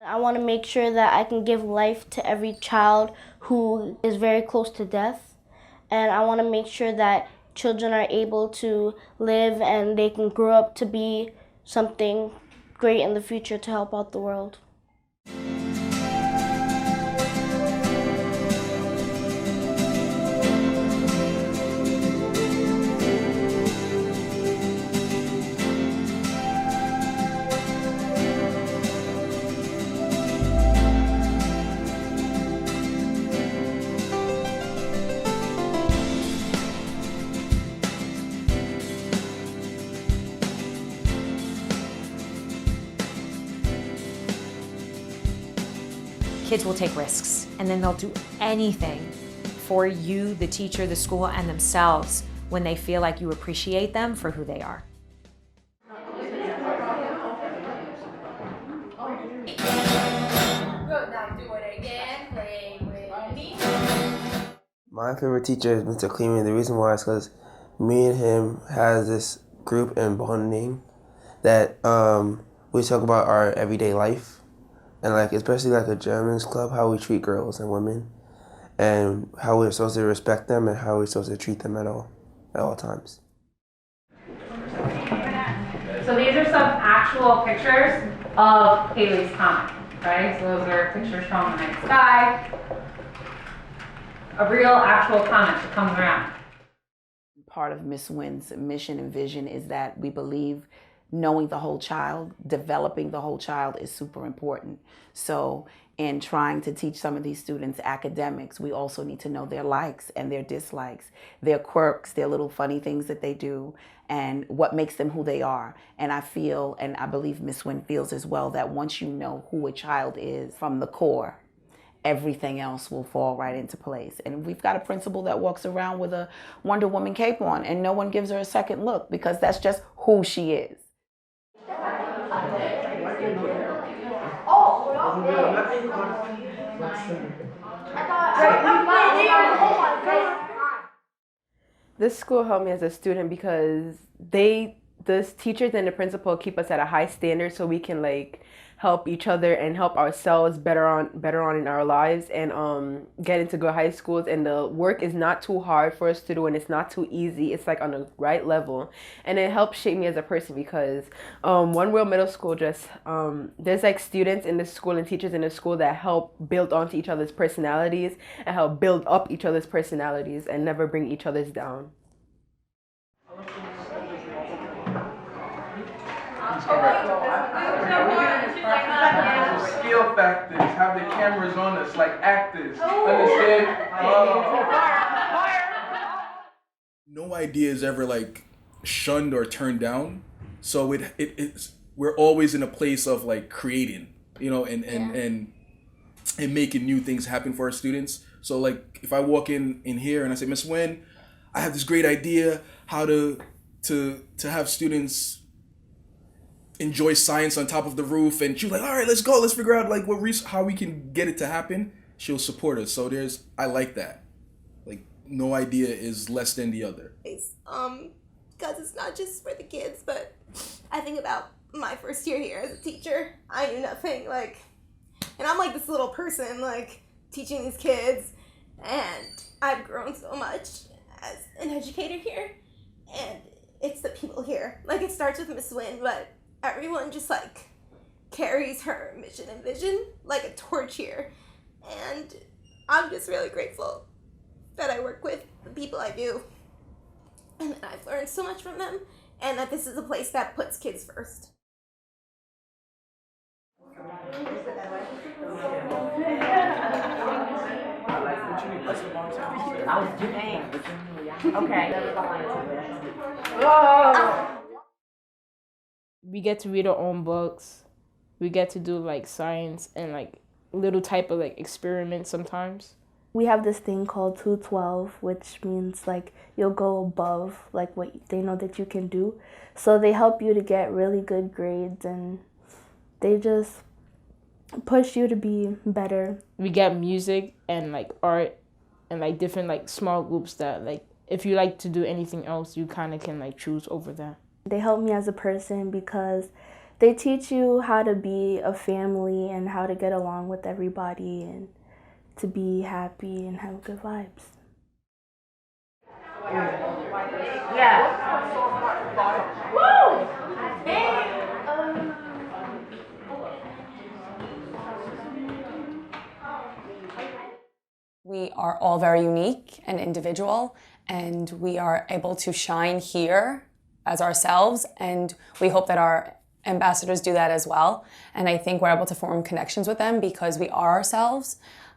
I want to make sure that I can give life to every child who is very close to death. And I want to make sure that children are able to live and they can grow up to be something great in the future to help out the world. Kids will take risks, and then they'll do anything for you, the teacher, the school, and themselves when they feel like you appreciate them for who they are. My favorite teacher is Mr. Kleeman. The reason why is because me and him has this group and bonding that we talk about our everyday life. And like especially like a Germans club, how we treat girls and women, and how we're supposed to respect them and how we're supposed to treat them at all times. So these are some actual pictures of Halley's Comet, right? So those are pictures from the night sky. A real actual comet that comes around. Part of Miss Wynn's mission and vision is that we believe knowing the whole child, developing the whole child is super important. So in trying to teach some of these students academics, we also need to know their likes and their dislikes, their quirks, their little funny things that they do, and what makes them who they are. And I feel, and I believe Miss Wynn feels as well, that once you know who a child is from the core, everything else will fall right into place. And we've got a principal that walks around with a Wonder Woman cape on and no one gives her a second look because that's just who she is. This school helped me as a student because the teachers and the principal keep us at a high standard so we can like help each other and help ourselves better on in our lives and get into good high schools. And the work is not too hard for us to do and it's not too easy. It's like on the right level, and it helps shape me as a person because One World Middle School just there's like students in the school and teachers in the school that help build onto each other's personalities and help build up each other's personalities and never bring each other's down. Skill factors, have the cameras on us like actors. Understand? No idea is ever like shunned or turned down. So it's we're always in a place of like creating, you know, and making new things happen for our students. So like if I walk in here and I say, Miss Wynn, I have this great idea how to have students enjoy science on top of the roof, and she's like, all right, let's go, let's figure out like how we can get it to happen. She'll support us. So I like that. Like no idea is less than the other. Because it's not just for the kids, but I think about my first year here as a teacher. I knew nothing, and I'm like this little person, teaching these kids, and I've grown so much as an educator here, and it's the people here. It starts with Miss Wynn, but everyone just carries her mission and vision like a torch here, and I'm just really grateful that I work with the people I do, and that I've learned so much from them, and that this is a place that puts kids first. We get to read our own books. We get to do science and little type of experiments sometimes. We have this thing called 212, which means you'll go above what they know that you can do. So they help you to get really good grades, and they just push you to be better. We get music and art and different small groups that if you like to do anything else, you kind of can choose over that. They help me as a person because They teach you how to be a family and how to get along with everybody and to be happy and have good vibes. We are all very unique and individual, and we are able to shine here as ourselves, and we hope that our ambassadors do that as well. And I think we're able to form connections with them because we are ourselves.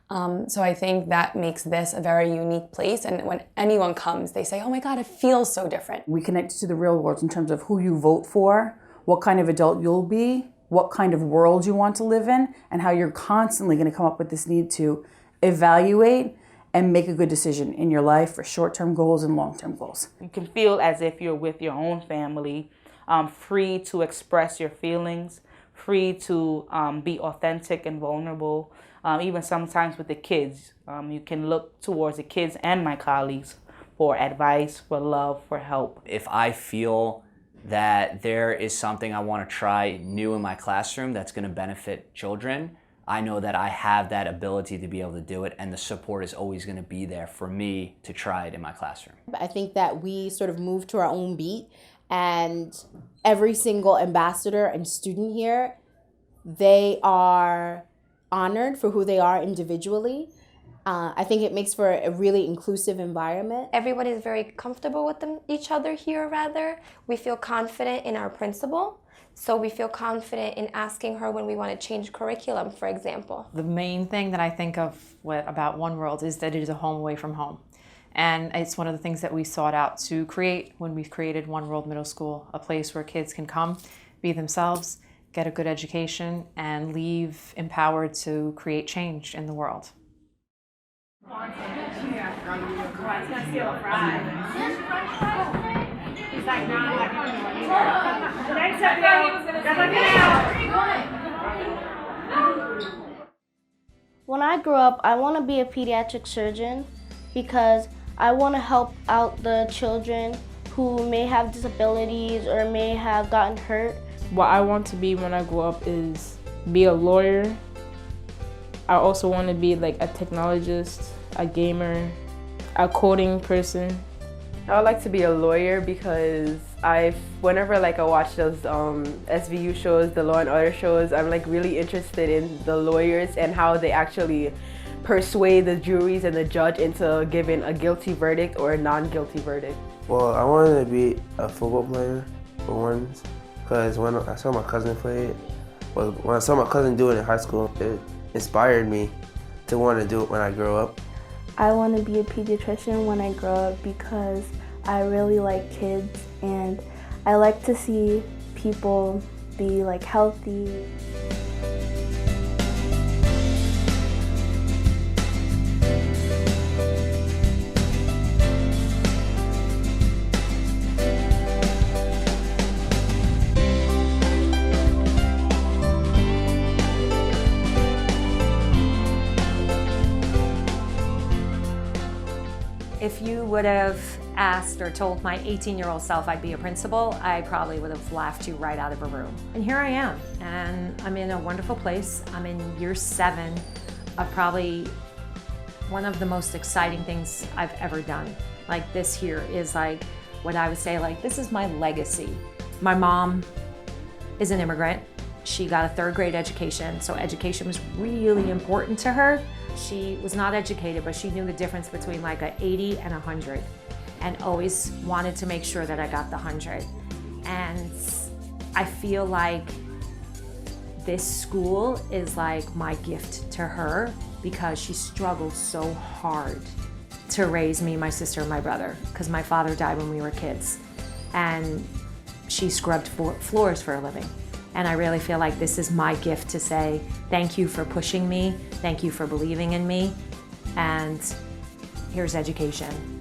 So I think that makes this a very unique place, and when anyone comes, they say, oh my God, it feels so different. We connect to the real world in terms of who you vote for, what kind of adult you'll be, what kind of world you want to live in, and how you're constantly going to come up with this need to evaluate and make a good decision in your life for short-term goals and long-term goals. You can feel as if you're with your own family, free to express your feelings, free to be authentic and vulnerable. Even sometimes with the kids, you can look towards the kids and my colleagues for advice, for love, for help. If I feel that there is something I want to try new in my classroom that's going to benefit children, I know that I have that ability to be able to do it, and the support is always going to be there for me to try it in my classroom. I think that we sort of move to our own beat, and every single ambassador and student here, they are honored for who they are individually. I think it makes for a really inclusive environment. Everyone is very comfortable with each other here, rather. We feel confident in our principal. So we feel confident in asking her when we want to change curriculum, for example. The main thing that I think of about One World is that it is a home away from home. And it's one of the things that we sought out to create when we created One World Middle School, a place where kids can come, be themselves, get a good education, and leave empowered to create change in the world. When I grow up, I want to be a pediatric surgeon because I want to help out the children who may have disabilities or may have gotten hurt. What I want to be when I grow up is be a lawyer. I also want to be like a technologist, a gamer, a coding person. I would like to be a lawyer because whenever I watch those SVU shows, the Law and Order shows, I'm really interested in the lawyers and how they actually persuade the juries and the judge into giving a guilty verdict or a non-guilty verdict. Well, I wanted to be a football player for once, because when I saw my cousin play it, when I saw my cousin do it in high school, it inspired me to want to do it when I grow up. I want to be a pediatrician when I grow up because I really like kids and I like to see people be healthy. If you would have asked or told my 18-year-old self I'd be a principal, I probably would have laughed you right out of a room. And here I am, and I'm in a wonderful place. I'm in year 7 of probably one of the most exciting things I've ever done. This here is what I would say, this is my legacy. My mom is an immigrant. She got a 3rd grade education, so education was really important to her. She was not educated, but she knew the difference between an 80 and 100, and always wanted to make sure that I got the 100. And I feel like this school is my gift to her because she struggled so hard to raise me, my sister, and my brother, because my father died when we were kids. And she scrubbed floors for a living. And I really feel like this is my gift to say, thank you for pushing me, thank you for believing in me, and here's education.